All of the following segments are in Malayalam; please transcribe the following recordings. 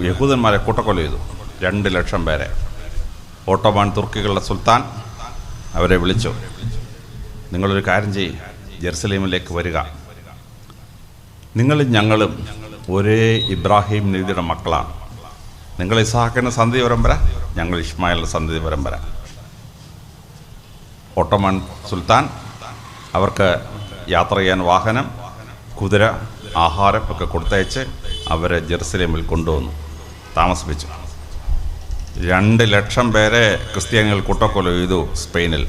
യഹൂദന്മാരെ കൂട്ടക്കൊല ചെയ്തു. 2 ലക്ഷം പേരെ. ഓട്ടോമാൻ തുർക്കികളുടെ സുൽത്താൻ അവരെ വിളിച്ചു, നിങ്ങളൊരു കാര്യം ചെയ്യും, ജെറുസലേമിലേക്ക് വരിക. നിങ്ങളും ഞങ്ങളും ഒരേ ഇബ്രാഹിം നബിയുടെ മക്കളാണ്. നിങ്ങൾ ഇസ്ഹാക്കിൻ്റെ സന്തതി പരമ്പര, ഞങ്ങൾ ഇസ്മായിലിൻ്റെ സന്തതി പരമ്പര. ഓട്ടോമാൻ സുൽത്താൻ അവർക്ക് യാത്ര ചെയ്യാൻ വാഹനം, കുതിര, ആഹാരം ഒക്കെ കൊടുത്തയച്ച് അവരെ ജെറുസലേമിൽ കൊണ്ടുവന്നു താമസിപ്പിച്ചു. 2 ലക്ഷം പേരെ ക്രിസ്ത്യാനികൾ കൂട്ടക്കൊല ചെയ്തു സ്പെയിനിൽ.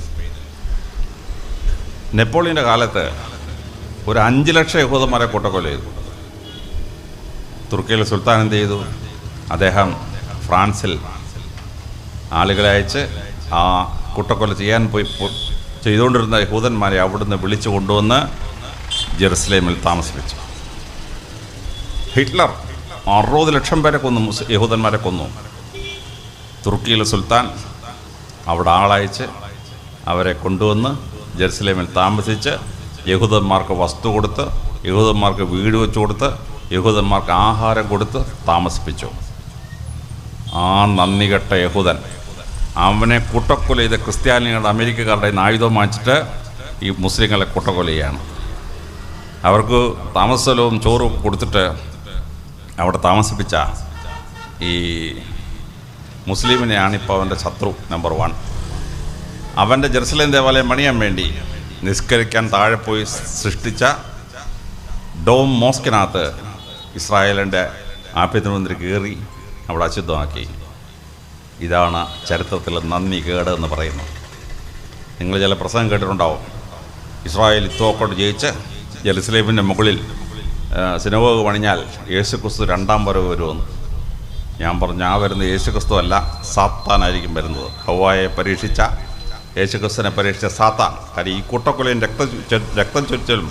നെപ്പോളിയൻ്റെ കാലത്ത് ഒരു 5 ലക്ഷം യഹൂദന്മാരെ കൂട്ടക്കൊല ചെയ്തു. തുർക്കിയിലെ സുൽത്താൻ എന്ത് ചെയ്തു? അദ്ദേഹം ഫ്രാൻസിൽ ആളുകളെ അയച്ച് ആ കൂട്ടക്കൊല ചെയ്യാൻ ചെയ്തുകൊണ്ടിരുന്ന യഹൂദന്മാരെ അവിടുന്ന് വിളിച്ചു കൊണ്ടുവന്ന് ജെറുസലേമിൽ താമസിപ്പിച്ചു. ഹിറ്റ്ലർ 60 ലക്ഷം പേരെ കൊന്നു, യഹൂദന്മാരെ കൊന്നു. തുർക്കിയിലെ സുൽത്താൻ അവിടെ ആളയച്ച് അവരെ കൊണ്ടുവന്ന് ജെറുസലേമിൽ താമസിച്ച് യഹൂദന്മാർക്ക് വസ്തു കൊടുത്ത്, യഹൂദന്മാർക്ക് വീട് വെച്ച് കൊടുത്ത്, യഹൂദന്മാർക്ക് ആഹാരം കൊടുത്ത് താമസിപ്പിച്ചു. ആ നന്ദികെട്ട യഹൂദൻ അവനെ കൂട്ടക്കൊല ചെയ്ത ക്രിസ്ത്യാനികളുടെ അമേരിക്കക്കാരുടെ ആയുധം വാങ്ങിച്ചിട്ട് ഈ മുസ്ലിങ്ങളെ കൂട്ടക്കൊല ചെയ്യാണ്. അവർക്ക് താമസസ്ഥലവും ചോറും കൊടുത്തിട്ട് അവിടെ താമസിപ്പിച്ച ഈ മുസ്ലിമിനെയാണ് ഇപ്പോൾ അവൻ്റെ ശത്രു നമ്പർ 1. അവൻ്റെ ജെറുസലേം ദേവാലയം പണിയാൻ വേണ്ടി നിസ്കരിക്കാൻ താഴെ പോയി സൃഷ്ടിച്ച ഡോം മോസ്കിനകത്ത് ഇസ്രായേലിൻ്റെ ആഭ്യന്തരമന്ത്രി കയറി അവിടെ അശുദ്ധമാക്കി. ഇതാണ് ചരിത്രത്തിൽ നന്ദി കേട് എന്ന് പറയുന്നത്. നിങ്ങൾ ചില പ്രസംഗം കേട്ടിട്ടുണ്ടാവും, ഇസ്രായേൽ ഇത്തോക്കോട്ട് ജയിച്ച് ജെറുസലേമിൻ്റെ മുകളിൽ സിനഗോഗ് പണിഞ്ഞാൽ യേശുക്രിസ്തു 2ാം വരവ് വരുമെന്ന്. ഞാൻ പറഞ്ഞു, ആ വരുന്ന യേശുക്രിസ്തു അല്ല, സാത്താനായിരിക്കും വരുന്നത്. ഹവ്വായെ പരീക്ഷിച്ച യേശുക്രിസ്തുവിനെ പരീക്ഷിച്ച സാത്താൻ. കാര്യം ഈ കൂട്ടക്കൊലയും രക്തം ചൊരിച്ചലും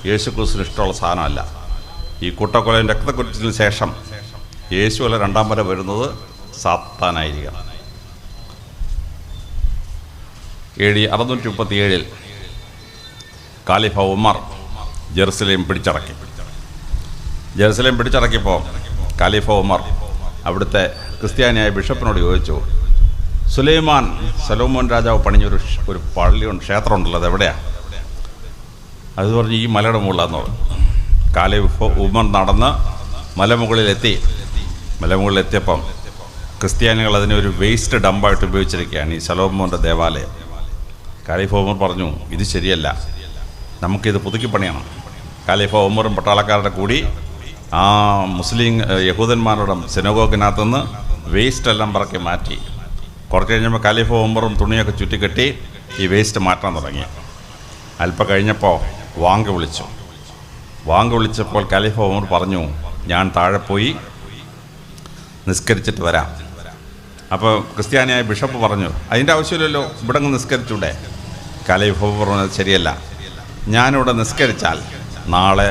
യേശുക്രിസ്തുവിന് ഇഷ്ടമുള്ള സാധനമല്ല. ഈ കൂട്ടക്കൊലയും രക്തക്കൊരിച്ചതിന് ശേഷം യേശുവല്ല 2ാം വരവ് വരുന്നത് സാത്താനായിരിക്കണം. AD 637 ഖലീഫ ഉമർ ജെറുസലേം പിടിച്ചടക്കിയപ്പോൾ ഖലീഫ ഉമർ അവിടുത്തെ ക്രിസ്ത്യാനിയായ ബിഷപ്പിനോട് ചോദിച്ചു, സലോമോൻ രാജാവ് പണിഞ്ഞൊരു പള്ളിയുണ്ട്, ക്ഷേത്രമുണ്ടല്ലോ, അതെവിടെയാണ്? അത് പറഞ്ഞ് ഈ മലയുടെ മുകളിലാന്ന് പറഞ്ഞു. ഖലീഫ ഉമർ നടന്ന് മലമുകളിലെത്തിയപ്പം ക്രിസ്ത്യാനികൾ അതിനൊരു വേസ്റ്റ് ഡമ്പായിട്ട് ഉപയോഗിച്ചിരിക്കുകയാണ് ഈ സലോമോൻ്റെ ദേവാലയം. ഖലീഫ ഉമർ പറഞ്ഞു, ഇത് ശരിയല്ല, നമുക്കിത് പുതുക്കി പണിയണം. ഖലീഫ ഉമറും പട്ടാളക്കാരുടെ കൂടി ആ മുസ്ലിം യഹൂദന്മാരുടെ സിനഗോഗിനകത്തുനിന്ന് വേസ്റ്റെല്ലാം പറക്കി മാറ്റി. കുറച്ച് കഴിഞ്ഞപ്പോൾ ഖലീഫ ഉമറും തുണിയൊക്കെ ചുറ്റിക്കെട്ടി ഈ വേസ്റ്റ് മാറ്റാൻ തുടങ്ങി. അല്പം കഴിഞ്ഞപ്പോൾ വാങ്ക് വിളിച്ചപ്പോൾ ഖലീഫ ഉമർ പറഞ്ഞു, ഞാൻ താഴെ പോയി നിസ്കരിച്ചിട്ട് വരാം. അപ്പോൾ ക്രിസ്ത്യാനിയായ ബിഷപ്പ് പറഞ്ഞു, അതിൻ്റെ ആവശ്യമില്ലല്ലോ, ഇവിടെ അങ്ങ് നിസ്കരിച്ചൂടെ? ഖലീഫ പറഞ്ഞത് ശരിയല്ല, ഞാനിവിടെ നിസ്കരിച്ചാൽ നാളെ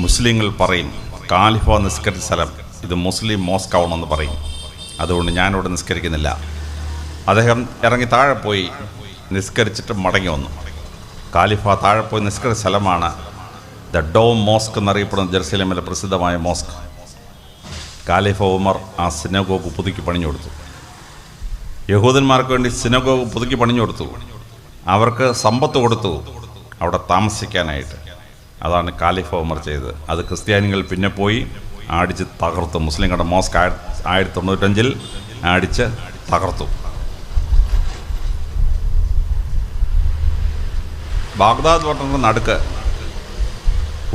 മുസ്ലിങ്ങൾ പറയും ഖലീഫ നിസ്കരിച്ച സ്ഥലം ഇത് മുസ്ലിം മോസ്ക് ആവണമെന്ന് പറയും. അതുകൊണ്ട് ഞാനിവിടെ നിസ്കരിക്കുന്നില്ല. അദ്ദേഹം ഇറങ്ങി താഴെ പോയി നിസ്കരിച്ചിട്ട് മടങ്ങി വന്നു. ഖലീഫ താഴെ പോയി നിസ്കരിച്ച സ്ഥലമാണ് ദ ഡോം മോസ്ക് എന്നറിയപ്പെടുന്ന ജെറുസലേമിലെ പ്രസിദ്ധമായ മോസ്ക്. ഖലീഫ ഉമർ ആ സിനഗോഗ് പുതുക്കി പണിഞ്ഞു കൊടുത്തു. യഹൂദന്മാർക്ക് വേണ്ടി സിനഗോഗ് പുതുക്കി പണിഞ്ഞു കൊടുത്തു. അവർക്ക് സമ്പത്ത് കൊടുത്തു അവിടെ താമസിക്കാനായിട്ട്. അതാണ് ഖലീഫ ഉമർ ചെയ്തത്. അത് ക്രിസ്ത്യാനികൾ പിന്നെ പോയി അടിച്ച് തകർത്തു. മുസ്ലിങ്ങളുടെ മോസ്ക് 1995 അടിച്ച് തകർത്തു. ബാഗ്ദാദ് പട്ടണത്തിൻ്റെ നടുക്ക്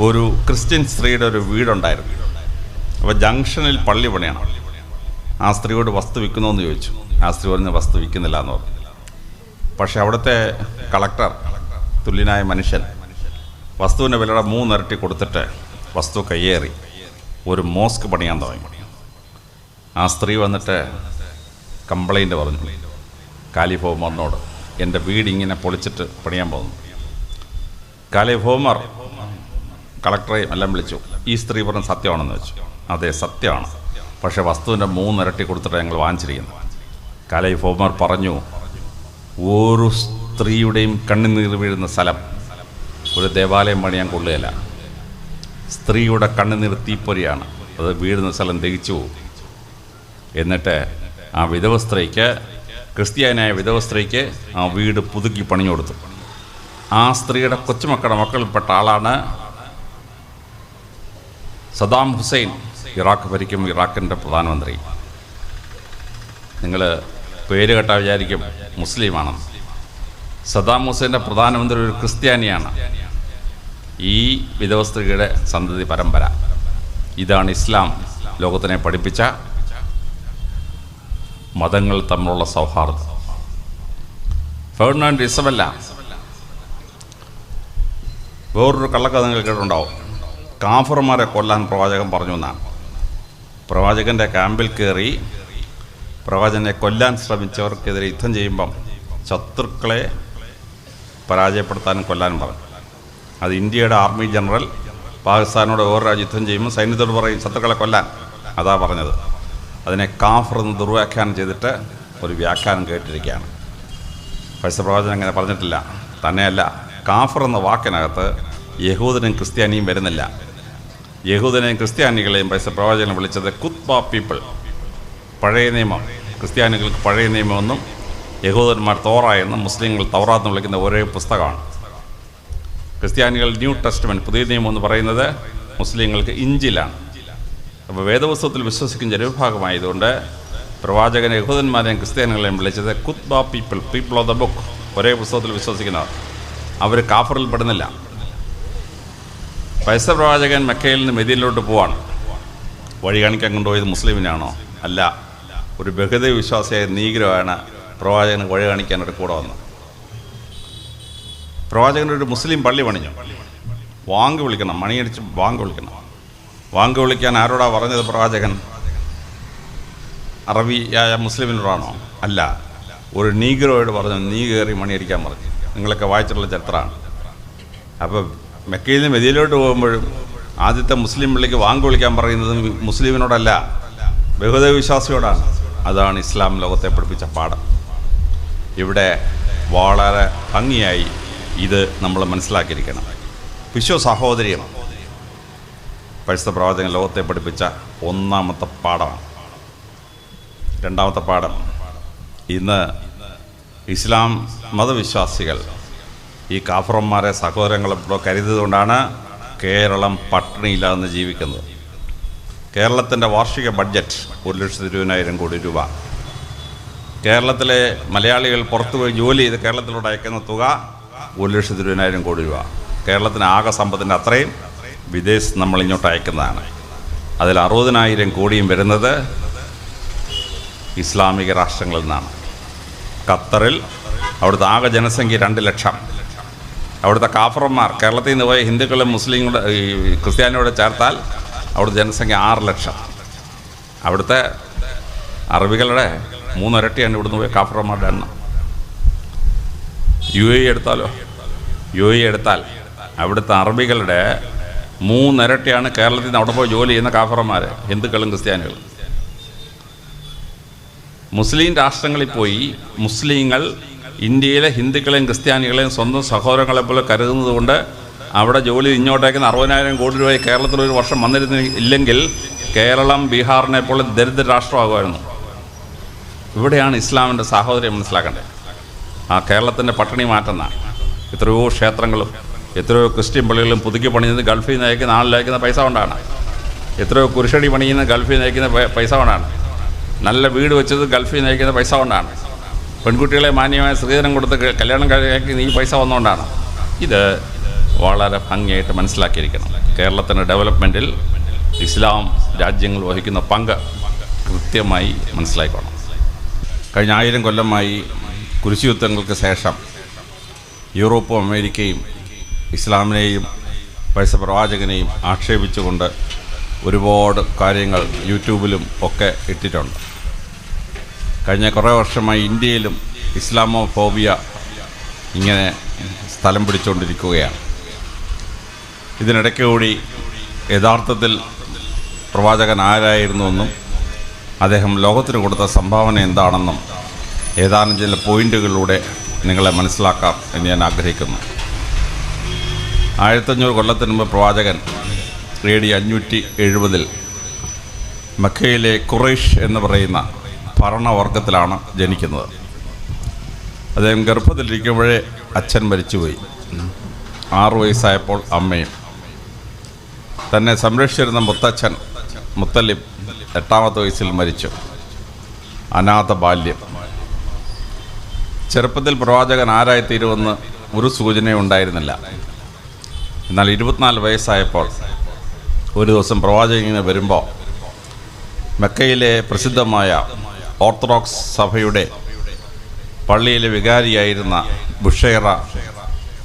ഒരു ക്രിസ്ത്യൻ സ്ത്രീയുടെ ഒരു വീടുണ്ടായിരുന്നു. അപ്പോൾ ജംഗ്ഷനിൽ പള്ളി പണിയണം. ആ സ്ത്രീയോട് വസ്തു വിൽക്കുന്നോന്ന് ചോദിച്ചു. ആ സ്ത്രീ പറഞ്ഞ വസ്തു വിൽക്കുന്നില്ല എന്ന് പറഞ്ഞു. പക്ഷെ അവിടുത്തെ കളക്ടർ, തുല്യനായ മനുഷ്യൻ, വസ്തുവിൻ്റെ വിലയുടെ 3 ഇരട്ടി കൊടുത്തിട്ട് വസ്തു കയ്യേറി ഒരു മോസ്ക് പണിയാൻ തുടങ്ങി. ആ സ്ത്രീ വന്നിട്ട് കംപ്ലൈൻറ്റ് പറഞ്ഞു ഖലീഫ ഉമറിനോട്, എൻ്റെ വീട് ഇങ്ങനെ പൊളിച്ചിട്ട് പണിയാൻ പോകുന്നു. ഖലീഫ ഉമർ കളക്ടറെയും എല്ലാം വിളിച്ചു. ഈ സ്ത്രീ പറഞ്ഞ സത്യമാണെന്ന് വെച്ചു. അതെ, സത്യമാണ്, പക്ഷേ വസ്തുവിൻ്റെ 3 ഇരട്ടി കൊടുത്തിട്ട് ഞങ്ങൾ വാങ്ങിച്ചിരിക്കുന്നു. ഖലീഫ ഉമർ പറഞ്ഞു, ഒരു സ്ത്രീയുടെയും കണ്ണുനീർ വീഴുന്ന സ്ഥലം ഒരു ദേവാലയം പണിയാൻ കൊള്ളുകയില്ല. സ്ത്രീയുടെ കണ്ണുനീർ തീപ്പൊരിയാണ്. അത് വീടുന്ന സ്ഥലം ദഹിച്ചു പോകും. എന്നിട്ട് ആ വിധവ സ്ത്രീക്ക്, ക്രിസ്ത്യാനായ വിധവ സ്ത്രീക്ക് ആ വീട് പുതുക്കി പണിഞ്ഞു കൊടുത്തു. ആ സ്ത്രീയുടെ കൊച്ചുമക്കളുടെ മക്കളിൽപ്പെട്ട ആളാണ് സദാം ഹുസൈൻ, ഇറാഖ് ഭരിക്കും ഇറാഖിൻ്റെ പ്രധാനമന്ത്രി. നിങ്ങൾ പേര് കേട്ടാൽ വിചാരിക്കും മുസ്ലിമാണെന്ന്. സദാം ഹുസൈൻ്റെ പ്രധാനമന്ത്രി ഒരു ക്രിസ്ത്യാനിയാണ്. ഈ വിധവ സ്ത്രീയുടെ സന്തതി പരമ്പര. ഇതാണ് ഇസ്ലാം ലോകത്തിനെ പഠിപ്പിച്ച മതങ്ങൾ തമ്മിലുള്ള സൗഹാർദ്ദം. ഫെർഡിനാൻഡ് ഇസബെല്ല വേറൊരു കള്ളക്കഥ നിങ്ങൾ കേട്ടിട്ടുണ്ടാവും. കാഫർമാരെ കൊല്ലാൻ പ്രവാചകൻ പറഞ്ഞു എന്നാണ്. പ്രവാചകൻ്റെ ക്യാമ്പിൽ കയറി പ്രവാചകനെ കൊല്ലാൻ ശ്രമിച്ചവർക്കെതിരെ യുദ്ധം ചെയ്യുമ്പം ശത്രുക്കളെ പരാജയപ്പെടുത്താനും കൊല്ലാനും പറഞ്ഞു. അത് ഇന്ത്യയുടെ ആർമി ജനറൽ പാകിസ്ഥാനോട് വേറെ രാജ്യം യുദ്ധം ചെയ്യുമ്പോൾ സൈന്യത്തോട് പറയും ശത്രുക്കളെ കൊല്ലാൻ. അതാ പറഞ്ഞത്. അതിനെ കാഫർ എന്ന് ദുർവ്യാഖ്യാനം ചെയ്തിട്ട് ഒരു വ്യാഖ്യാനം കേട്ടിരിക്കുകയാണ്. പരിശുദ്ധ പ്രവാചകൻ അങ്ങനെ പറഞ്ഞിട്ടില്ല. തന്നെയല്ല, കാഫർ എന്ന വാക്കിനകത്ത് യഹൂദനും ക്രിസ്ത്യാനിയും വരുന്നില്ല. യഹൂദനെയും ക്രിസ്ത്യാനികളെയും പരിശുദ്ധ പ്രവാചകനെ വിളിച്ചത് കുത്ബ പീപ്പിൾ, പഴയ നിയമം. ക്രിസ്ത്യാനികൾക്ക് പഴയ നിയമമെന്നും യഹൂദന്മാർ തോറ എന്നും മുസ്ലിങ്ങൾ തൗറാത്ത് എന്ന് വിളിക്കുന്ന ഒരേ പുസ്തകമാണ്. ക്രിസ്ത്യാനികൾ ന്യൂ ടെസ്റ്റ്മെൻറ്റ്, പുതിയ നിയമം എന്ന് പറയുന്നത് മുസ്ലിങ്ങൾക്ക് ഇഞ്ചിലാണ്. അപ്പോൾ വേദപുസ്തകത്തിൽ വിശ്വസിക്കുന്ന ജനവിഭാഗമായതുകൊണ്ട് പ്രവാചകൻ യഹൂദന്മാരെയും ക്രിസ്ത്യാനികളെയും വിളിച്ചത് കുത്ബ people, people of the book, ഒരേ പുസ്തകത്തിൽ വിശ്വസിക്കുന്നവർ. അവർ കാഫറിൽ പെടുന്നില്ല. പരിശുദ്ധ പ്രവാചകൻ മക്കയിൽ നിന്ന് മദീനയിലോട്ട് പോവാണ്. വഴി കാണിക്കാൻ കൊണ്ടുപോയത് മുസ്ലിമിനാണോ? അല്ല, ഒരു ബഹുദൈവ വിശ്വാസിയായ നീഗ്രോയാണ് പ്രവാചകന് വഴി കാണിക്കാനൊരു കൂടെ വന്നത്. പ്രവാചകനൊരു മുസ്ലിം പള്ളി പണിഞ്ഞു. വാങ്ക് വിളിക്കണം, മണിയടിച്ച് വാങ്ക് വിളിക്കണം. വാങ്ക് വിളിക്കാൻ ആരോടാ പറഞ്ഞത് പ്രവാചകൻ? അറബിയായ മുസ്ലിമിനോടാണോ? അല്ല, ഒരു നീഗ്രോയോട് പറഞ്ഞു. നീ കയറി മണിയടിക്കാൻ പറഞ്ഞു. നിങ്ങളൊക്കെ വായിച്ചിട്ടുള്ള ചരിത്രമാണ്. അപ്പോൾ മക്കയിൽ നിന്ന് മദീനയിലോട്ട് പോകുമ്പോഴും ആദ്യത്തെ മുസ്ലിം പള്ളിക്ക് വാങ്ക് വിളിക്കാൻ പറയുന്നത് മുസ്ലിമിനോടല്ല, ബഹുദൈവ വിശ്വാസിയോടാണ്. അതാണ് ഇസ്ലാം ലോകത്തെ പഠിപ്പിച്ച പാഠം. ഇവിടെ വളരെ ഭംഗിയായി ഇത് നമ്മൾ മനസ്സിലാക്കിയിരിക്കണം. വിശ്വ സാഹോദര്യം പരിശുദ്ധ പ്രവാചകൻ ലോകത്തെ പഠിപ്പിച്ച ഒന്നാമത്തെ പാഠമാണ്. രണ്ടാമത്തെ പാഠം, ഇന്ന് ഇസ്ലാം മതവിശ്വാസികൾ ഈ കാഫറന്മാരെ സഹോദരങ്ങളെപ്പോഴോ കരുതിയതുകൊണ്ടാണ് കേരളം പട്ടിണിയില്ലാതെ ജീവിക്കുന്നത്. കേരളത്തിൻ്റെ വാർഷിക ബഡ്ജറ്റ് 1,20,000 കോടി രൂപ. കേരളത്തിലെ മലയാളികൾ പുറത്തുപോയി ജോലി ചെയ്ത് കേരളത്തിലൂടെ അയക്കുന്ന തുക 1,20,000 കോടി രൂപ. കേരളത്തിന് ആകെ സമ്പത്തിൻ്റെ അത്രയും വിദേശത്ത് നമ്മൾ ഇങ്ങോട്ട് അയക്കുന്നതാണ്. അതിൽ 60,000 കോടിയും വരുന്നത് ഇസ്ലാമിക രാഷ്ട്രങ്ങളിൽ നിന്നാണ്. ഖത്തറിൽ അവിടുത്തെ ആകെ ജനസംഖ്യ 2 ലക്ഷം. അവിടുത്തെ കാഫറന്മാർ, കേരളത്തിൽ നിന്ന് പോയ ഹിന്ദുക്കളും മുസ്ലിങ്ങളുടെ ക്രിസ്ത്യാനിയോട് ചേർത്താൽ അവിടുത്തെ ജനസംഖ്യ 6 ലക്ഷം. അവിടുത്തെ അറബികളുടെ 3 ഇരട്ടിയാണ് ഇവിടുന്ന് പോയ കാഫറന്മാരുടെ എണ്ണം. UAE എടുത്താലോ? UAE എടുത്താൽ അവിടുത്തെ അറബികളുടെ 3 ഇരട്ടിയാണ് കേരളത്തിൽ നിന്ന് അവിടെ പോയി ജോലി ചെയ്യുന്ന കാഫറന്മാർ, ഹിന്ദുക്കളും ക്രിസ്ത്യാനികളും. മുസ്ലിം രാഷ്ട്രങ്ങളിൽ പോയി മുസ്ലിങ്ങൾ ഇന്ത്യയിലെ ഹിന്ദുക്കളെയും ക്രിസ്ത്യാനികളെയും സ്വന്തം സഹോദരങ്ങളെ പോലെ കരുതുന്നത് കൊണ്ട് അവിടെ ജോലി ഇങ്ങോട്ടേക്കുന്ന 60,000 കോടി രൂപ കേരളത്തിൽ ഒരു വർഷം വന്നിരുന്നില്ലെങ്കിൽ കേരളം ബീഹാറിനെ പോലെ ദരിദ്ര രാഷ്ട്രമാകുമായിരുന്നു. ഇവിടെയാണ് ഇസ്ലാമിൻ്റെ സാഹോദര്യം മനസ്സിലാക്കേണ്ടത്. ആ കേരളത്തിൻ്റെ പട്ടിണി മാറ്റുന്ന എത്രയോ ക്ഷേത്രങ്ങളും എത്രയോ ക്രിസ്ത്യൻ പള്ളികളും പുതുക്കി പണിയുന്നത് ഗൾഫിൽ നിന്ന് അയക്കുന്ന ആളിലയക്കുന്ന പൈസ കൊണ്ടാണ്. എത്രയോ കുരിശടി പണിയുന്ന ഗൾഫിൽ നിന്ന് അയക്കുന്ന പൈസ കൊണ്ടാണ്. നല്ല വീട് വെച്ചത് ഗൾഫിൽ നിന്ന് അയക്കുന്ന പൈസ കൊണ്ടാണ്. പെൺകുട്ടികളെ മാന്യമായ സ്ത്രീധനം കൊടുത്ത് കല്യാണം കഴിയാക്കി ഈ പൈസ വന്നുകൊണ്ടാണ്. ഇത് വളരെ ഭംഗിയായിട്ട് മനസ്സിലാക്കിയിരിക്കണം. കേരളത്തിൻ്റെ ഡെവലപ്മെൻറ്റിൽ ഇസ്ലാം രാജ്യങ്ങൾ വഹിക്കുന്ന പങ്ക് കൃത്യമായി മനസ്സിലാക്കണം. കഴിഞ്ഞ 1000 കൊല്ലമായി കുരിശുയുദ്ധങ്ങൾക്ക് ശേഷം യൂറോപ്പും അമേരിക്കയും ഇസ്ലാമിനെയും പരിശുദ്ധ പ്രവാചകനെയും ആക്ഷേപിച്ചുകൊണ്ട് ഒരുപാട് കാര്യങ്ങൾ യൂട്യൂബിലും ഒക്കെ ഇട്ടിട്ടുണ്ട്. കഴിഞ്ഞ കുറേ വർഷമായി ഇന്ത്യയിലും ഇസ്ലാമോഫോബിയ ഇങ്ങനെ സ്ഥലം പിടിച്ചുകൊണ്ടിരിക്കുകയാണ്. ഇതിനിടയ്ക്ക് കൂടി യഥാർത്ഥത്തിൽ പ്രവാചകൻ ആരായിരുന്നുവെന്നും അദ്ദേഹം ലോകത്തിന് കൊടുത്ത സംഭാവന എന്താണെന്നും ഏതാനും ചില പോയിന്റുകളിലൂടെ നിങ്ങളെ മനസ്സിലാക്കാം എന്ന് ഞാൻ ആഗ്രഹിക്കുന്നു. 1500 കൊല്ലത്തിന് മുമ്പ് പ്രവാചകൻ AD 570 മക്കയിലെ ഖുറൈഷ് എന്ന് പറയുന്ന ഭരണവർഗത്തിലാണ് ജനിക്കുന്നത്. അദ്ദേഹം ഗർഭത്തിലിരിക്കുമ്പോഴേ അച്ഛൻ മരിച്ചുപോയി. 6 വയസ്സായപ്പോൾ അമ്മയും. തന്നെ സംരക്ഷിച്ചിരുന്ന മുത്തച്ഛൻ മുത്തലിബ് 8ാമത്തെ വയസ്സിൽ മരിച്ചു. അനാഥ ബാല്യം. ചെറുപ്പത്തിൽ പ്രവാചകൻ ആരായിത്തീരുമെന്ന് ഒരു സൂചനയും ഉണ്ടായിരുന്നില്ല. എന്നാൽ 24 വയസ്സായപ്പോൾ ഒരു ദിവസം പ്രവാചകൻ ഇങ്ങനെ വരുമ്പോൾ മക്കയിലെ പ്രസിദ്ധമായ ഓർത്തഡോക്സ് സഭയുടെ പള്ളിയിലെ വികാരിയായിരുന്ന ബുഷൈറ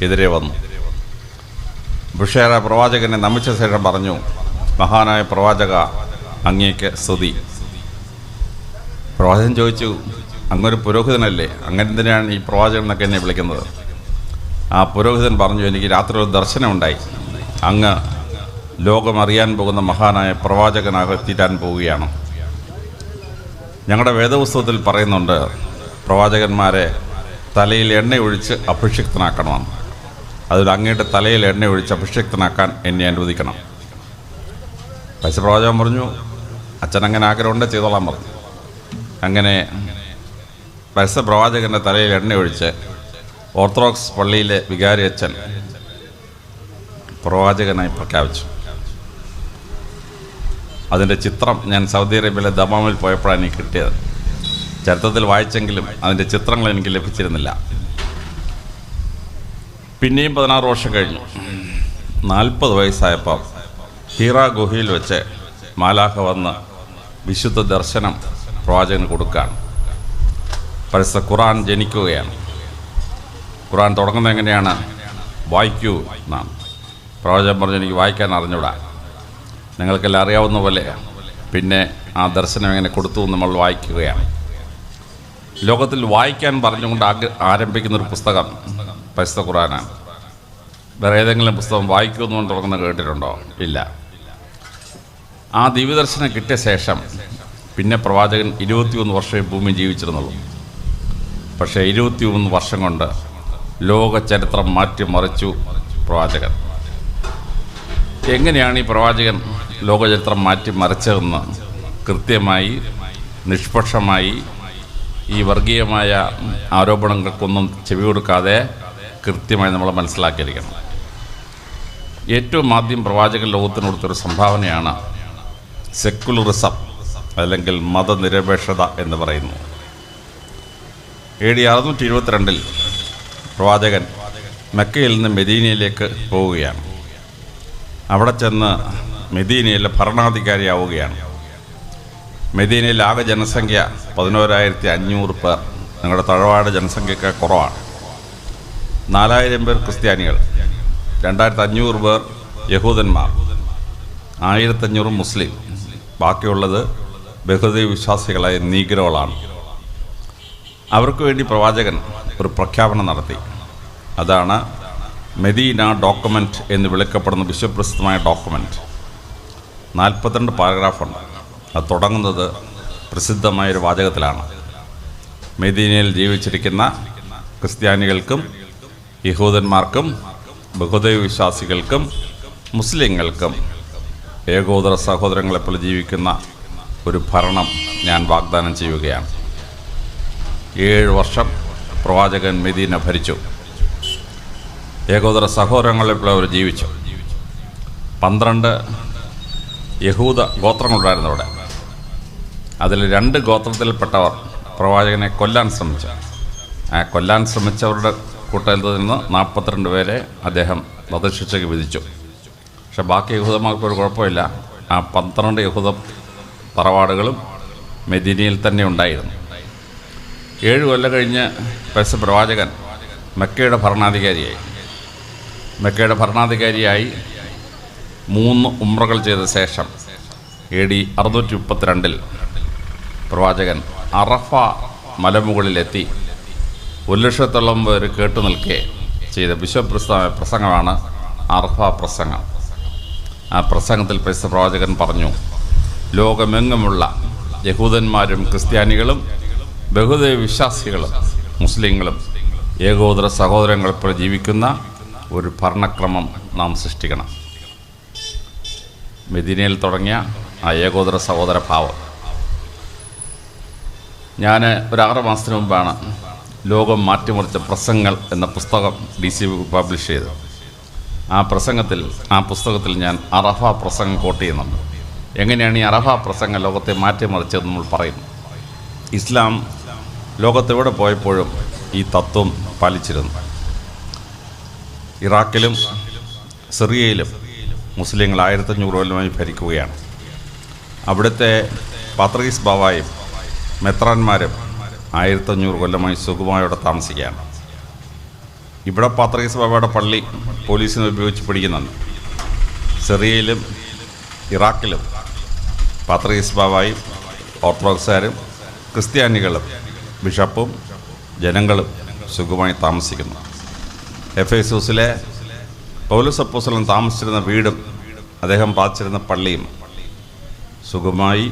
എതിരെ വന്നു. ബുഷൈറ പ്രവാചകനെ നമിച്ച ശേഷം പറഞ്ഞു, മഹാനായ പ്രവാചക, അങ്ങേക്ക് സ്തുതി. പ്രവാചകൻ ചോദിച്ചു, അങ്ങൊരു പുരോഹിതനല്ലേ, അങ്ങനെന്തിനാണ് ഈ പ്രവാചകൻ എന്നൊക്കെ എന്നെ വിളിക്കുന്നത്? ആ പുരോഹിതൻ പറഞ്ഞു, എനിക്ക് രാത്രി ഒരു ദർശനമുണ്ടായി, അങ്ങ് ലോകമറിയാൻ പോകുന്ന മഹാനായ പ്രവാചകനാകത്തീരാൻ പോവുകയാണ്. ഞങ്ങളുടെ വേദപുസ്തകത്തിൽ പറയുന്നുണ്ട്, പ്രവാചകന്മാരെ തലയിൽ എണ്ണ ഒഴിച്ച് അഭിഷിക്തനാക്കണമെന്ന്. അതിൽ അങ്ങയുടെ തലയിൽ എണ്ണ ഒഴിച്ച് അഭിഷിക്തനാക്കാൻ എന്നെ അനുവദിക്കണം. പ്രവാചകൻ പറഞ്ഞു, അച്ഛൻ അങ്ങനെ ആഗ്രഹമുണ്ട്, ചെയ്തോളാൻ പറഞ്ഞു. അങ്ങനെ പ്രവാചകൻ്റെ തലയിൽ എണ്ണ ഒഴിച്ച് ഓർത്തഡോക്സ് പള്ളിയിലെ വികാരി അച്ഛൻ പ്രവാചകനായി പ്രഖ്യാപിച്ചു. അതിൻ്റെ ചിത്രം ഞാൻ സൗദി അറേബ്യയിലെ ദമാമിൽ പോയപ്പോഴാണ് എനിക്ക് കിട്ടിയത്. ചരിത്രത്തിൽ വായിച്ചെങ്കിലും അതിൻ്റെ ചിത്രങ്ങൾ എനിക്ക് ലഭിച്ചിരുന്നില്ല. പിന്നെയും 16 വർഷം കഴിഞ്ഞു. 40 വയസ്സായപ്പോൾ ഹീറ ഗുഹയിൽ വെച്ച് മാലാഖ വന്ന് വിശുദ്ധ ദർശനം പ്രവാചകന് കൊടുക്കുകയാണ്. പരിശുദ്ധ ഖുർആൻ ജനിക്കുകയാണ്. ഖുർആൻ തുടങ്ങുന്നത് എങ്ങനെയാണ്? വായിക്കൂ എന്നാണ്. പ്രവാചകൻ പറഞ്ഞു, എനിക്ക് വായിക്കാൻ അറിഞ്ഞൂടാ. നിങ്ങൾക്കെല്ലാം അറിയാവുന്ന പോലെ പിന്നെ ആ ദർശനം എങ്ങനെ കൊടുത്തു നമ്മൾ വായിക്കുകയാണ്. ലോകത്തിൽ വായിക്കാൻ പറഞ്ഞുകൊണ്ട് ആരംഭിക്കുന്നൊരു പുസ്തകം പരിശുദ്ധ ഖുർആനാണ്. വേറെ ഏതെങ്കിലും പുസ്തകം വായിക്കുമെന്നുകൊണ്ട് തുടങ്ങുന്നത് കേട്ടിട്ടുണ്ടോ? ഇല്ല. ആ ദിവ്യദർശനം കിട്ടിയ ശേഷം പിന്നെ പ്രവാചകൻ 21 വർഷമേ ഭൂമി ജീവിച്ചിരുന്നുള്ളൂ. പക്ഷേ 21 വർഷം കൊണ്ട് ലോക ചരിത്രം മാറ്റിമറിച്ചു പ്രവാചകൻ. എങ്ങനെയാണ് ഈ പ്രവാചകൻ ലോകചരിത്രം മാറ്റിമറിച്ചതെന്ന് കൃത്യമായി നിഷ്പക്ഷമായി ഈ വർഗീയമായ ആരോപണങ്ങൾക്കൊന്നും ചെവി കൊടുക്കാതെ കൃത്യമായി നമ്മൾ മനസ്സിലാക്കിയിരിക്കണം. ഏറ്റവും ആദ്യം പ്രവാചകൻ ലോകത്തിന് കൊടുത്തൊരു സംഭാവനയാണ് സെക്കുലറിസം, അല്ലെങ്കിൽ മതനിരപേക്ഷത എന്ന് പറയുന്നു. AD 622 പ്രവാചകൻ മക്കയിൽ നിന്ന് മെദീനയിലേക്ക് പോവുകയാണ്. അവിടെ ചെന്ന് മെദീനയിലെ ഭരണാധികാരിയാവുകയാണ്. മെദീനയിൽ ആകെ ജനസംഖ്യ 11,500 പേർ. നിങ്ങളുടെ തഴവാട് ജനസംഖ്യയൊക്കെ കുറവാണ്. 4,000 പേർ ക്രിസ്ത്യാനികൾ, 2,500 പേർ യഹൂദന്മാർ, 1,500 മുസ്ലിം, ബാക്കിയുള്ളത് ബഹുദൈവ വിശ്വാസികളായ നീഗ്രോകളാണ്. അവർക്ക് വേണ്ടി പ്രവാചകൻ ഒരു പ്രഖ്യാപനം നടത്തി. അതാണ് മെദീന ഡോക്യുമെൻ്റ് എന്ന് വിളിക്കപ്പെടുന്ന വിശ്വപ്രസിദ്ധമായ ഡോക്യുമെൻ്റ്. 42 പാരഗ്രാഫുണ്ട്. അത് തുടങ്ങുന്നത് പ്രസിദ്ധമായൊരു വാചകത്തിലാണ്. മെദീനയിൽ ജീവിച്ചിരിക്കുന്ന ക്രിസ്ത്യാനികൾക്കും യഹൂദന്മാർക്കും ബഹുദൈവ വിശ്വാസികൾക്കും മുസ്ലിങ്ങൾക്കും ഏകോദര സഹോദരങ്ങളെപ്പോലെ ജീവിക്കുന്ന ഒരു ഭരണം ഞാൻ വാഗ്ദാനം ചെയ്യുകയാണ്. 7 വർഷം പ്രവാചകൻ മെദീന ഭരിച്ചു. ഏകോദര സഹോദരങ്ങളെപ്പോലെ അവർ ജീവിച്ചു. 12 യഹൂദ ഗോത്രങ്ങളുണ്ടായിരുന്നു അവിടെ. അതിൽ 2 ഗോത്രത്തിൽപ്പെട്ടവർ പ്രവാചകനെ കൊല്ലാൻ ശ്രമിച്ചു. ആ കൊല്ലാൻ ശ്രമിച്ചവരുടെ കൂട്ടത്തിൽ നിന്ന് 42 പേരെ അദ്ദേഹം വധശിക്ഷയ്ക്ക് വിധിച്ചു. പക്ഷെ ബാക്കി യഹൂദന്മാർക്കൊരു കുഴപ്പമില്ല. ആ 12 യഹൂദ തറവാടുകളും മെദീനയിൽ തന്നെ ഉണ്ടായിരുന്നു. 7 കൊല്ലം കഴിഞ്ഞ് പ്രവാചകൻ മക്കയുടെ ഭരണാധികാരിയായി. മക്കയുടെ ഭരണാധികാരിയായി 3 ഉംറകൾ ചെയ്ത ശേഷം AD 632 പ്രവാചകൻ അറഫ മലമുകളിലെത്തി 1,00,000-ഓളം പേർ കേട്ടു നിൽക്കെ ചെയ്ത വിശ്വപ്രസിദ്ധമായ പ്രസംഗമാണ് അറഫ പ്രസംഗം. ആ പ്രസംഗത്തിൽ പ്രവാചകൻ പറഞ്ഞു, ലോകമെങ്ങുമുള്ള യഹൂദന്മാരും ക്രിസ്ത്യാനികളും ബഹുദൈവ വിശ്വാസികളും മുസ്ലിങ്ങളും ഏകോദര സഹോദരങ്ങളെപ്പോലെ ജീവിക്കുന്ന ഒരു ഭരണക്രമം നാം സൃഷ്ടിക്കണം. മെദീനയിൽ തുടങ്ങിയ ആ ഏകോദര സഹോദര ഭാവം. ഞാൻ ഒരു 6 മാസത്തിന് മുമ്പാണ് ലോകം മാറ്റിമറിച്ച പ്രസംഗങ്ങൾ എന്ന പുസ്തകം DC പബ്ലിഷ് ചെയ്തത്. ആ പുസ്തകത്തിൽ ഞാൻ അറഫ പ്രസംഗം കോട്ട് ചെയ്യുന്നുണ്ട്. എങ്ങനെയാണ് ഈ അറഫ പ്രസംഗം ലോകത്തെ മാറ്റിമറിച്ചതെന്ന് നമ്മൾ പറയുന്നു. ഇസ്ലാം ലോകത്തെവിടെ പോയപ്പോഴും ഈ തത്വം പാലിച്ചിരുന്നു. ഇറാഖിലും സിറിയയിലും മുസ്ലിങ്ങൾ 1500 കൊല്ലമായി ഭരിക്കുകയാണ്. അവിടുത്തെ പാത്രീസ് ബാവായും മെത്രാന്മാരും 1500 കൊല്ലമായി സുഖമായോടെ താമസിക്കുകയാണ്. ഇവിടെ പാത്രീസ് ബാവയുടെ പള്ളി പോലീസിനെ ഉപയോഗിച്ച് പിടിക്കുന്നുണ്ട്. സിറിയയിലും ഇറാഖിലും പാത്രീസ് ബാവായും ഓർത്തഡോക്സുകാരും ക്രിസ്ത്യാനികളും ബിഷപ്പും ജനങ്ങളും സുഖമായി താമസിക്കുന്നു. എഫേസൂസിലെ പൗലോസ് അപ്പോസ്തലൻ താമസിച്ചിരുന്ന വീടും അദ്ദേഹം പാലിച്ചിരുന്ന പള്ളിയും സുഖമായി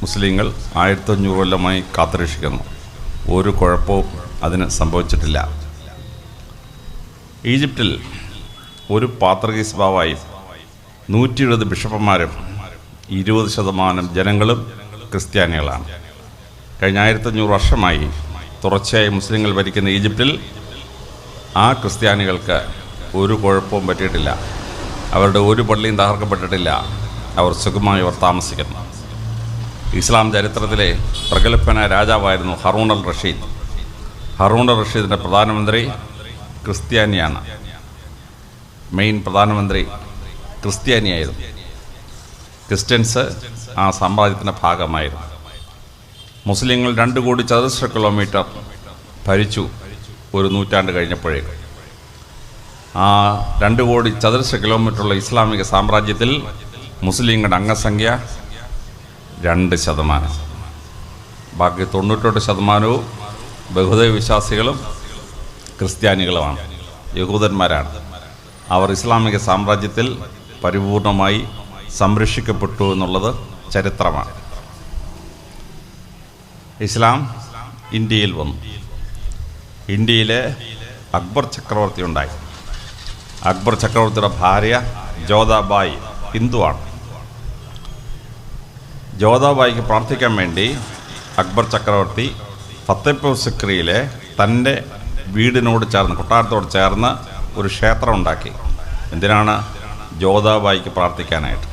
മുസ്ലിങ്ങൾ 1500 കൊല്ലമായി കാത്തുരക്ഷിക്കുന്നു. ഒരു കുഴപ്പവും അതിന് സംഭവിച്ചിട്ടില്ല. ഈജിപ്തിൽ ഒരു പാത്രീസ് ബാവായും 120 ബിഷപ്പന്മാരും 20% ജനങ്ങളും ക്രിസ്ത്യാനികളാണ്. കഴിഞ്ഞ 1500 വർഷമായി തുടർച്ചയായി മുസ്ലിങ്ങൾ ഭരിക്കുന്ന ഈജിപ്തിൽ ആ ക്രിസ്ത്യാനികൾക്ക് ഒരു കുഴപ്പവും പറ്റിയിട്ടില്ല. അവരുടെ ഒരു പള്ളിയും തകർക്കപ്പെട്ടിട്ടില്ല. അവർ സുഖമായി താമസിക്കുന്നു. ഇസ്ലാം ചരിത്രത്തിലെ പ്രഗത്ഭനായ രാജാവായിരുന്നു Harun al Rasheed. Harun al റഷീദിൻ്റെ പ്രധാനമന്ത്രി ക്രിസ്ത്യാനിയാണ്. മെയിൻ പ്രധാനമന്ത്രി ക്രിസ്ത്യാനിയായിരുന്നു. ക്രിസ്ത്യൻസ് ആ സാമ്രാജ്യത്തിൻ്റെ ഭാഗമായിരുന്നു. മുസ്ലിങ്ങൾ 2 കോടി ചതുരശ്ര കിലോമീറ്റർ ഭരിച്ചു ഒരു നൂറ്റാണ്ട് കഴിഞ്ഞപ്പോഴേക്കും. ആ 2 കോടി ചതുരശ്ര കിലോമീറ്ററുള്ള ഇസ്ലാമിക സാമ്രാജ്യത്തിൽ മുസ്ലിങ്ങളുടെ അംഗസംഖ്യ 2%. ബാക്കി 98% ബഹുദൈവ വിശ്വാസികളും ക്രിസ്ത്യാനികളുമാണ്, യഹൂദന്മാരാണ്. അവർ ഇസ്ലാമിക സാമ്രാജ്യത്തിൽ പരിപൂർണമായി സംരക്ഷിക്കപ്പെട്ടു എന്നുള്ളത് ചരിത്രമാണ്. ഇസ്ലാം ഇന്ത്യയിൽ വന്നു. ഇന്ത്യയിൽ അക്ബർ ചക്രവർത്തി ഉണ്ടായി. അക്ബർ ചക്രവർത്തിയുടെ ഭാര്യ ജോധാബായി ഹിന്ദുവാണ്. ജോധാബായിക്ക് പ്രാർത്ഥിക്കാൻ വേണ്ടി അക്ബർ ചക്രവർത്തി ഫത്തേപൂർ സിക്രിയിലെ തൻ്റെ വീടിനോട് ചേർന്ന്, കൊട്ടാരത്തോട് ചേർന്ന് ഒരു ക്ഷേത്രം ഉണ്ടാക്കി. എന്തിനാണ്? ജോധാബായിക്ക് പ്രാർത്ഥിക്കാനായിട്ട്.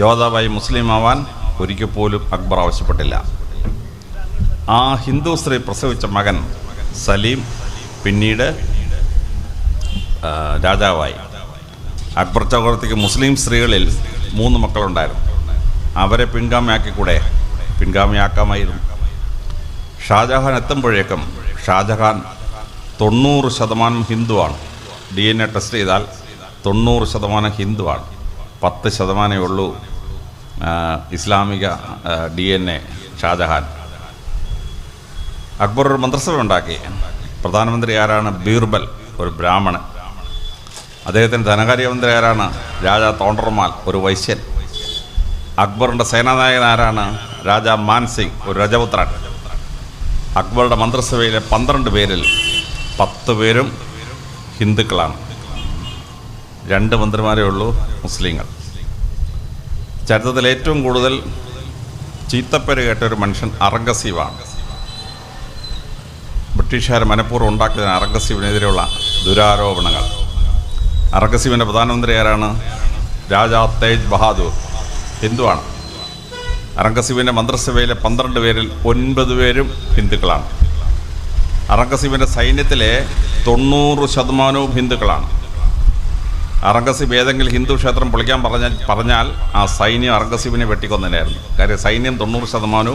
ജോധാബായി മുസ്ലിം ആവാൻ ഒരിക്കൽ പോലും അക്ബർ ആവശ്യപ്പെട്ടില്ല. ആ ഹിന്ദു സ്ത്രീ പ്രസവിച്ച മകൻ സലീം പിന്നീട് രാജാവായി. അക്ബർ ചക്രവർത്തിക്ക് മുസ്ലിം സ്ത്രീകളിൽ 3 മക്കളുണ്ടായിരുന്നു. അവരെ പിൻഗാമിയാക്കാമായിരുന്നു. ഷാജഹാൻ എത്തുമ്പോഴേക്കും ഷാജഹാൻ 90% ഹിന്ദുവാണ്. DNA ടെസ്റ്റ് ചെയ്താൽ 90% ഹിന്ദുവാണ്. 10% ഉള്ളൂ ഇസ്ലാമിക DNA ഷാജഹാൻ. അക്ബർ ഒരു മന്ത്രിസഭ ഉണ്ടാക്കി. പ്രധാനമന്ത്രി ആരാണ്? ബീർബൽ, ഒരു ബ്രാഹ്മണൻ. അദ്ദേഹത്തിൻ്റെ ധനകാര്യമന്ത്രി ആരാണ്? രാജാ തോണ്ടർമാൽ, ഒരു വൈശ്യൻ. അക്ബറിൻ്റെ സേനാനായകൻ ആരാണ്? രാജാ മാൻസിംഗ്, ഒരു രജപുത്രൻ. അക്ബറുടെ മന്ത്രിസഭയിലെ 12 പേരിൽ 10 പേരും ഹിന്ദുക്കളാണ്. 2 മന്ത്രിമാരേ ഉള്ളൂ മുസ്ലിങ്ങൾ. ചരിത്രത്തിൽ ഏറ്റവും കൂടുതൽ ചീത്തപ്പേര് കേട്ട ഒരു മനുഷ്യൻ ഔറംഗസീബാണ്. ബ്രിട്ടീഷുകാർ മനഃപൂർവ്വം ഉണ്ടാക്കിയതിന് ഔറംഗസീബിനെതിരെയുള്ള ദുരാരോപണങ്ങൾ. ഔറംഗസീബിൻ്റെ പ്രധാനമന്ത്രി ആരാണ്? രാജാ തേജ് ബഹാദൂർ, ഹിന്ദുവാണ്. ഔറംഗസീബിൻ്റെ മന്ത്രിസഭയിലെ 12 പേരിൽ 9 പേരും ഹിന്ദുക്കളാണ്. ഔറംഗസീബിൻ്റെ സൈന്യത്തിലെ 90% ഹിന്ദുക്കളാണ്. ഔറംഗസീബ് ഏതെങ്കിലും ഹിന്ദു ക്ഷേത്രം പൊളിക്കാൻ പറഞ്ഞാൽ ആ സൈന്യം ഔറംഗസീബിനെ വെട്ടിക്കൊന്നതിനായിരുന്നു. കാര്യം സൈന്യം 90%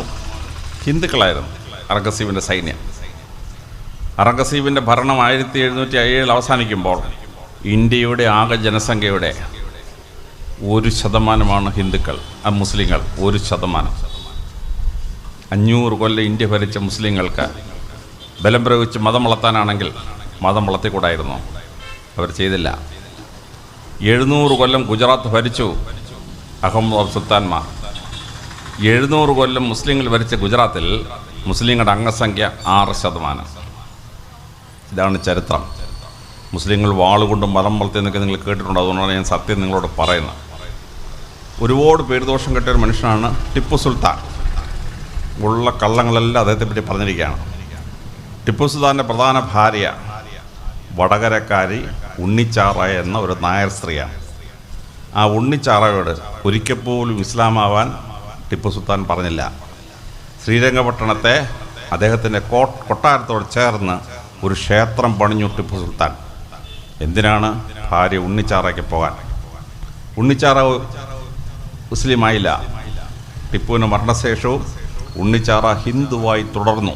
ഹിന്ദുക്കളായിരുന്നു. ഔറംഗസീബിൻ്റെ സൈന്യം. ഔറംഗസീബിൻ്റെ ഭരണം 1707 അവസാനിക്കുമ്പോൾ ഇന്ത്യയുടെ ആകെ ജനസംഖ്യയുടെ 1% ഹിന്ദുക്കൾ, മുസ്ലിങ്ങൾ 1%. 500 കൊല്ലം ഇന്ത്യ ഭരിച്ച മുസ്ലിങ്ങൾക്ക് ബലം പ്രയോഗിച്ച് മതം വളർത്താനാണെങ്കിൽ മതം വളർത്തിക്കൂടായിരുന്നു. അവർ ചെയ്തില്ല. 700 കൊല്ലം ഗുജറാത്ത് ഭരിച്ചു അഹമ്മദ് സുൽത്താൻമാർ. 700 കൊല്ലം മുസ്ലിങ്ങൾ ഭരിച്ച ഗുജറാത്തിൽ മുസ്ലിങ്ങളുടെ അംഗസംഖ്യ 6%. ഇതാണ് ചരിത്രം. മുസ്ലിങ്ങൾ വാളുകൊണ്ട് മതം വളർത്തിയെന്നൊക്കെ നിങ്ങൾ കേട്ടിട്ടുണ്ട്. അതുകൊണ്ടാണ് ഞാൻ സത്യം നിങ്ങളോട് പറയുന്നത്. ഒരുപാട് പേരുദോഷം കെട്ടിയ ഒരു മനുഷ്യനാണ് ടിപ്പു സുൽത്താൻ. ഉള്ള കള്ളങ്ങളെല്ലാം അദ്ദേഹത്തെപ്പറ്റി പറഞ്ഞിരിക്കുകയാണ്. ടിപ്പു സുൽത്താൻ്റെ പ്രധാന ഭാര്യ വടകരക്കാരി ഉണ്ണിച്ചാറായ എന്ന ഒരു നായർ സ്ത്രീയാണ്. ആ ഉണ്ണിച്ചാറയോട് ഒരിക്കൽ പോലും ഇസ്ലാമാവാൻ ടിപ്പു സുൽത്താൻ പറഞ്ഞില്ല. ശ്രീരംഗപട്ടണത്തെ അദ്ദേഹത്തിൻ്റെ കൊട്ടാരത്തോട് ചേർന്ന് ഒരു ക്ഷേത്രം പണിഞ്ഞു ടിപ്പു സുൽത്താൻ. എന്തിനാണ്? ഭാര്യ ഉണ്ണിച്ചാറയ്ക്ക് പോകാൻ. ഉണ്ണിച്ചാറ മുസ്ലിമായില്ല. ടിപ്പുവിൻ്റെ മരണശേഷവും ഉണ്ണിച്ചാറ ഹിന്ദുവായി തുടർന്നു.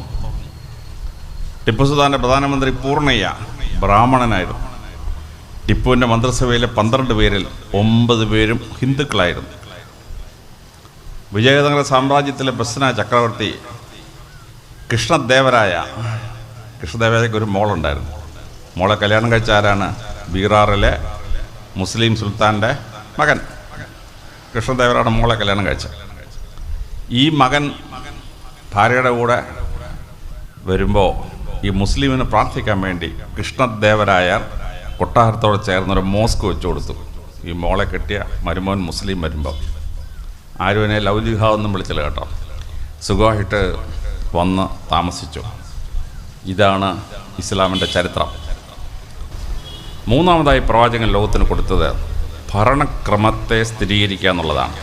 ടിപ്പു സുൽത്താൻ്റെ പ്രധാനമന്ത്രി പൂർണ്ണയ്യ ബ്രാഹ്മണനായിരുന്നു. ടിപ്പുവിൻ്റെ മന്ത്രിസഭയിലെ 12 പേരിൽ 9 പേരും ഹിന്ദുക്കളായിരുന്നു. വിജയനഗര സാമ്രാജ്യത്തിലെ പ്രശ്ന ചക്രവർത്തി കൃഷ്ണദേവരായക്ക് ഒരു മോളുണ്ടായിരുന്നു. മോളെ കല്യാണം കഴിച്ച ആരാണ്? ബീഹാറിലെ മുസ്ലിം സുൽത്താൻ്റെ മകൻ കൃഷ്ണദേവരായുടെ മോളെ കല്യാണം കഴിച്ച. ഈ മകൻ ഭാര്യയുടെ കൂടെ വരുമ്പോൾ ഈ മുസ്ലിമിന് പ്രാർത്ഥിക്കാൻ വേണ്ടി കൃഷ്ണദേവരായ കൊട്ടാരത്തോട് ചേർന്നൊരു മോസ്ക് വെച്ചു കൊടുത്തു. ഈ മോളെ കെട്ടിയ മരുമോൻ മുസ്ലിം വരുമ്പോൾ ആരും എന്നെ ലൗലിഹാവൊന്നും വിളിച്ചില്ല കേട്ടോ. സുഖമായിട്ട് വന്ന് താമസിച്ചു. ഇതാണ് ഇസ്ലാമിൻ്റെ ചരിത്രം. മൂന്നാമതായി പ്രവാചകൻ ലോകത്തിന് കൊടുത്തത് ഭരണക്രമത്തെ സ്ഥിരീകരിക്കുക എന്നുള്ളതാണ്.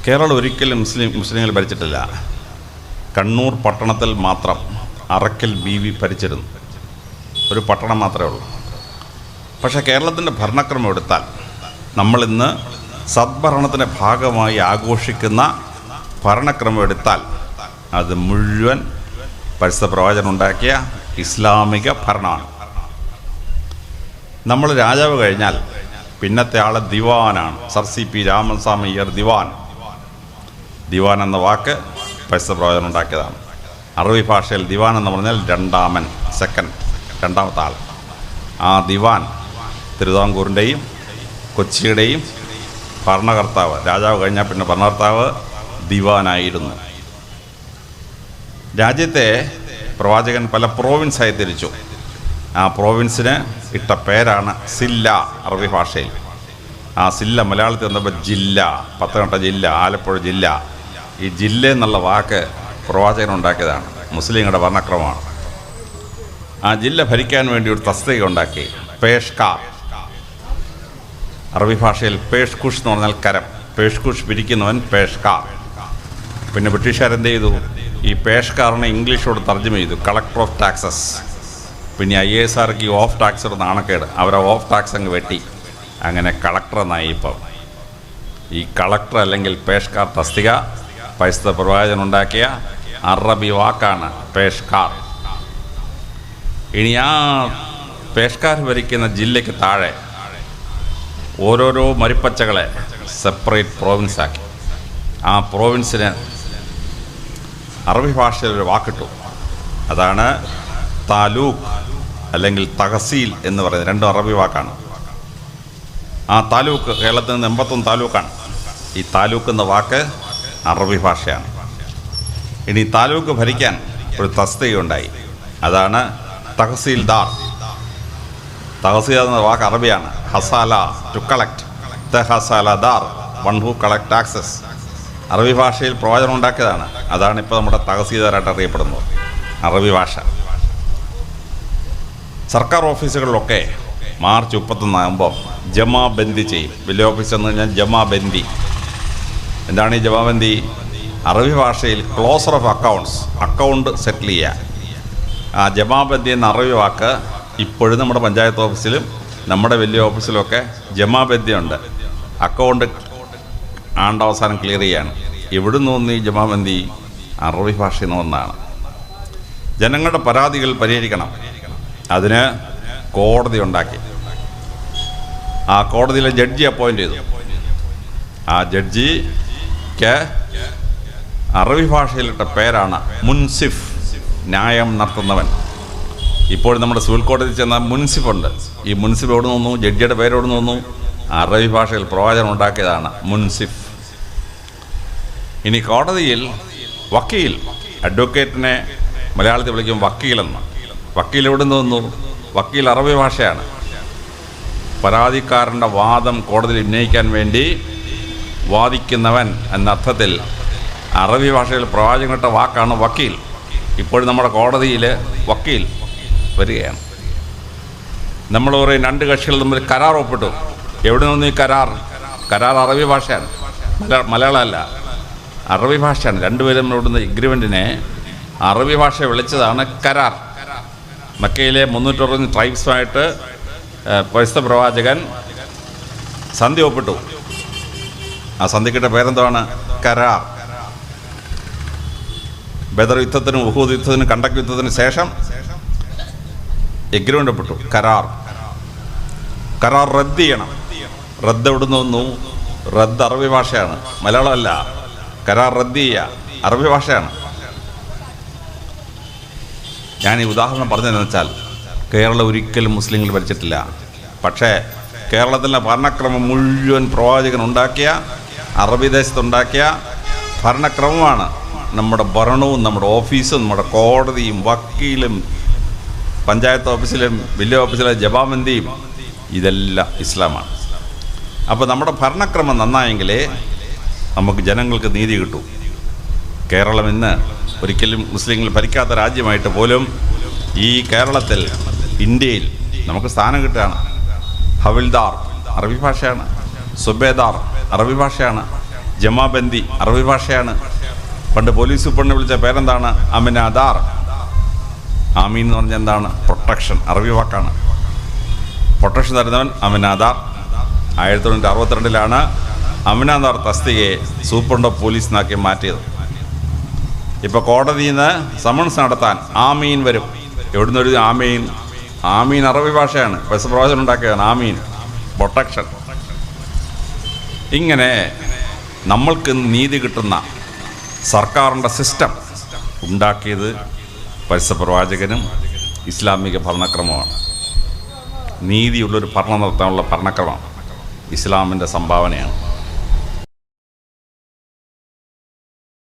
കേരളം ഒരിക്കലും മുസ്ലിങ്ങൾ ഭരിച്ചിട്ടില്ല. കണ്ണൂർ പട്ടണത്തിൽ മാത്രം അറക്കൽ ബീവി ഭരിച്ചിരുന്നു. ഒരു പട്ടണം മാത്രമേ ഉള്ളൂ. പക്ഷേ കേരളത്തിൻ്റെ ഭരണക്രമം എടുത്താൽ നമ്മളിന്ന് സദ്ഭരണത്തിൻ്റെ ഭാഗമായി ആഘോഷിക്കുന്ന ഭരണക്രമം എടുത്താൽ അത് മുഴുവൻ പരിശുദ്ധ പ്രവാചകൻ ഉണ്ടാക്കിയ ഇസ്ലാമിക ഭരണമാണ്. നമ്മൾ രാജാവ് കഴിഞ്ഞാൽ പിന്നത്തെ ആള് ദിവാനാണ്. സർ CP രാമസ്വാമി അയ്യർ ദിവാൻ എന്ന വാക്ക് പരിശുദ്ധ പ്രവാചകൻ ഉണ്ടാക്കിയതാണ്. അറബി ഭാഷയിൽ ദിവാൻ എന്ന് പറഞ്ഞാൽ രണ്ടാമത്തെ ആൾ. ആ ദിവാൻ തിരുവിതാംകൂറിൻ്റെയും കൊച്ചിയുടെയും ഭരണകർത്താവ്. രാജാവ് കഴിഞ്ഞാൽ പിന്നെ ഭരണകർത്താവ് ദിവാനായിരുന്നു. രാജ്യത്തെ പ്രവാചകൻ പല പ്രോവിൻസായി തിരിച്ചു. ആ പ്രോവിൻസിന് ഇട്ട പേരാണ് സില്ല അറബി ഭാഷയിൽ. ആ സില്ല മലയാളത്തിൽ വന്നപ്പോൾ ജില്ല. പത്തനംതിട്ട ജില്ല, ആലപ്പുഴ ജില്ല. ഈ ജില്ല എന്നുള്ള വാക്ക് പ്രവാചകൻ ഉണ്ടാക്കിയതാണ്. മുസ്ലിങ്ങളുടെ ഭരണക്രമമാണ്. ആ ജില്ല ഭരിക്കാൻ വേണ്ടി ഒരു തസ്തിക ഉണ്ടാക്കി, പേഷ്കാർ. അറബി ഭാഷയിൽ പേഷ്കുഷ് എന്ന് പറഞ്ഞാൽ കരം. പേഷ്കുഷ് പിരിക്കുന്നവൻ പേഷ്കാർ. പിന്നെ ബ്രിട്ടീഷുകാരെന്ത് ചെയ്തു? ഈ പേഷ്കാറിനെ ഇംഗ്ലീഷോട് തർജ്ജമ ചെയ്തു, കളക്ടർ ഓഫ് ടാക്സസ്. പിന്നെ IASകാർക്ക് ഈ ഓഫ് ടാക്സ് ഒരു നാണക്കേട്. അവരെ ഓഫ് ടാക്സ് അങ്ങ് വെട്ടി. അങ്ങനെ കളക്ടർ എന്നായി. ഇപ്പം ഈ കളക്ടർ അല്ലെങ്കിൽ പേഷ്കാർ തസ്തിക പരിശുദ്ധ പ്രവാചകൻ ഉണ്ടാക്കിയ അറബി വാക്കാണ് പേഷ്കാർ. ഇനി ആ പേഷ്കാർ ഭരിക്കുന്ന ജില്ലയ്ക്ക് താഴെ ഓരോരോ മരിപ്പച്ചകളെ സെപ്പറേറ്റ് പ്രോവിൻസാക്കി. ആ പ്രോവിൻസിന് അറബി ഭാഷയിലൊരു വാക്കിട്ടു. അതാണ് താലൂക്ക് അല്ലെങ്കിൽ തഹസീൽ എന്ന് പറയുന്നത്. രണ്ടും അറബി വാക്കാണ്. ആ താലൂക്ക് കേരളത്തിൽ നിന്ന് 81 താലൂക്കാണ്. ഈ താലൂക്ക് എന്ന വാക്ക് അറബി ഭാഷയാണ്. ഇനി താലൂക്ക് ഭരിക്കാൻ ഒരു തസ്തികയുണ്ടായി. അതാണ് തഹസീൽദാർ. തഹസീൽ എന്ന വാക്ക് അറബിയാണ്. ഹസാല ടു കളക്ട്. ഹസാലദാർ വൺ ഹു കളക്ട് ടാക്സസ്. അറബി ഭാഷയിൽ പ്രവാചകൻ ഉണ്ടാക്കിയതാണ്. അതാണ് ഇപ്പോൾ നമ്മുടെ തഹസീൽദാരായിട്ട് അറിയപ്പെടുന്നത്, അറബി ഭാഷ. സർക്കാർ ഓഫീസുകളിലൊക്കെ മാർച്ച് 31 ആകുമ്പോൾ ജമാബന്ദി ചെയ്യും. വലിയ ഓഫീസ് എന്ന് കഴിഞ്ഞാൽ ജമാബന്ദി. എന്താണ് ഈ ജമാബന്ദി? അറബി ഭാഷയിൽ ക്ലോസർ ഓഫ് അക്കൗണ്ട് സെറ്റിൽ ചെയ്യുക. ആ ജമാബന്ദി എന്ന അറബി വാക്ക് ഇപ്പോഴും നമ്മുടെ പഞ്ചായത്ത് ഓഫീസിലും നമ്മുടെ വലിയ ഓഫീസിലുമൊക്കെ ജമാബന്ദി ഉണ്ട്. അക്കൗണ്ട് ആണ്ടവസാനം ക്ലിയർ ചെയ്യാണ്. എവിടുന്ന് വന്ന് ഈ ജമാബന്ദി? അറബി ഭാഷയിൽ നിന്ന് വന്നതാണ്. ജനങ്ങളുടെ പരാതികൾ പരിഹരിക്കണം. അതിന് കോടതി ഉണ്ടാക്കി. ആ കോടതിയിലെ ജഡ്ജി അപ്പോയിൻ്റ് ചെയ്തു. ആ ജഡ്ജിക്ക് അറബി ഭാഷയിലിട്ട പേരാണ് മുൻസിഫ്, ന്യായം നടത്തുന്നവൻ. ഇപ്പോൾ നമ്മുടെ സിവിൽ കോടതിയിൽ ചെന്നാൽ മുൻസിഫുണ്ട്. ഈ മുൻസിഫ് എവിടെ നിന്ന് വന്നു? ജഡ്ജിയുടെ പേര് എവിടെ നിന്ന് വന്നു? അറബി ഭാഷയിൽ പ്രവാചകൻ ഉണ്ടാക്കിയതാണ് മുൻസിഫ്. ഇനി കോടതിയിൽ വക്കീൽ, അഡ്വക്കേറ്റിനെ മലയാളത്തിൽ വിളിക്കും വക്കീലെന്ന്. വക്കീൽ എവിടെ നിന്ന് വന്നു? വക്കീൽ അറബി ഭാഷയാണ്. പരാതിക്കാരൻ്റെ വാദം കോടതിയിൽ ഉന്നയിക്കാൻ വേണ്ടി വാദിക്കുന്നവൻ എന്നർത്ഥത്തിൽ അറബി ഭാഷയിൽ പ്രവാചകനിട്ട വാക്കാണ് വക്കീൽ. ഇപ്പോഴും നമ്മുടെ കോടതിയിൽ വക്കീൽ വരികയാണ്. നമ്മൾ പറയും രണ്ട് കക്ഷികൾ തമ്മിൽ കരാർ ഒപ്പിട്ടു. എവിടെ നിന്ന് ഈ കരാർ? കരാർ അറബി ഭാഷയാണ്, മലയാളമല്ല, അറബി ഭാഷയാണ്. രണ്ടുപേരും ഇവിടുന്ന് എഗ്രിമെൻറ്റിനെ അറബി ഭാഷ വിളിച്ചതാണ് കരാർ. മക്കയിലെ 360 ട്രൈബ്സുമായിട്ട് പരിശുദ്ധ പ്രവാചകൻ സന്ധി ഒപ്പിട്ടു. ആ സന്ധിക്കിട്ട പേരെന്താണ്? കരാർ. ബദർ യുദ്ധത്തിനും ഉഹൂദ് യുദ്ധത്തിനും കണ്ടക് യുദ്ധത്തിനും ശേഷം എഗ്രിമെൻ്റ് ഒപ്പിട്ടു. കരാർ. കരാർ റദ്ദ് ചെയ്യണം. റദ്ദ് എവിടുന്ന് വന്നു? റദ്ദ് അറബി ഭാഷയാണ്, മലയാളമല്ല. കരാർ റദ്ദ് ചെയ്യുക അറബി ഭാഷയാണ്. ഞാൻ ഈ ഉദാഹരണം പറഞ്ഞതെന്ന് വെച്ചാൽ, കേരളം ഒരിക്കലും മുസ്ലിങ്ങൾ ഭരിച്ചിട്ടില്ല. പക്ഷേ കേരളത്തിലെ ഭരണക്രമം മുഴുവൻ പ്രവാചകൻ ഉണ്ടാക്കിയ, അറബി ദേശത്തുണ്ടാക്കിയ ഭരണക്രമമാണ്. നമ്മുടെ ഭരണവും നമ്മുടെ ഓഫീസും നമ്മുടെ കോടതിയും വക്കീലും പഞ്ചായത്ത് ഓഫീസിലും വില്ലേജ് ഓഫീസിലെ ജമാബന്ദിയും ഇതെല്ലാം ഇസ്ലാമാണ്. അപ്പോൾ നമ്മുടെ ഭരണക്രമം നന്നായെങ്കിലേ നമുക്ക് ജനങ്ങൾക്ക് നീതി കിട്ടൂ. കേരളം ഇന്ന് ഒരിക്കലും മുസ്ലിങ്ങൾ ഭരിക്കാത്ത രാജ്യമായിട്ട് പോലും ഈ കേരളത്തിൽ, ഇന്ത്യയിൽ നമുക്ക് സ്ഥാനം കിട്ടുകയാണ്. ഹവിൽദാർ അറബി ഭാഷയാണ്, സുബേദാർ അറബി ഭാഷയാണ്, ജമാബന്ദി അറബി ഭാഷയാണ്. പണ്ട് പോലീസ് സൂപ്രണ്ടിനെ വിളിച്ച പേരെന്താണ്? അമിനാദാർ. ആമീൻ എന്ന് പറഞ്ഞാൽ എന്താണ്? പ്രൊട്ടക്ഷൻ, അറബി വാക്കാണ്. പ്രൊട്ടക്ഷൻ തരുന്നവൻ അമിനാദാർ. 1962 അമിനാദാർ തസ്തികയെ സൂപ്രണ്ട് ഓഫ് പോലീസ് എന്നാക്കി മാറ്റിയത്. ഇപ്പോൾ കോടതിയിൽ നിന്ന് സമൻസ് നടത്താൻ ആമീൻ വരും. എവിടുന്ന് ഒരു ആമീൻ? ആമീൻ അറബി ഭാഷയാണ്, പ്രവാചകൻ ഉണ്ടാക്കിയതാണ് ആമീൻ, പ്രൊട്ടക്ഷൻ. ഇങ്ങനെ നമ്മൾക്ക് നീതി കിട്ടുന്ന സർക്കാരിൻ്റെ സിസ്റ്റം ഉണ്ടാക്കിയത് പരിശുദ്ധ പ്രവാചകനും ഇസ്ലാമിക ഭരണക്രമമാണ്. നീതിയുള്ളൊരു ഭരണം നടത്താനുള്ള ഭരണക്രമം ഇസ്ലാമിൻ്റെ സംഭാവനയാണ്.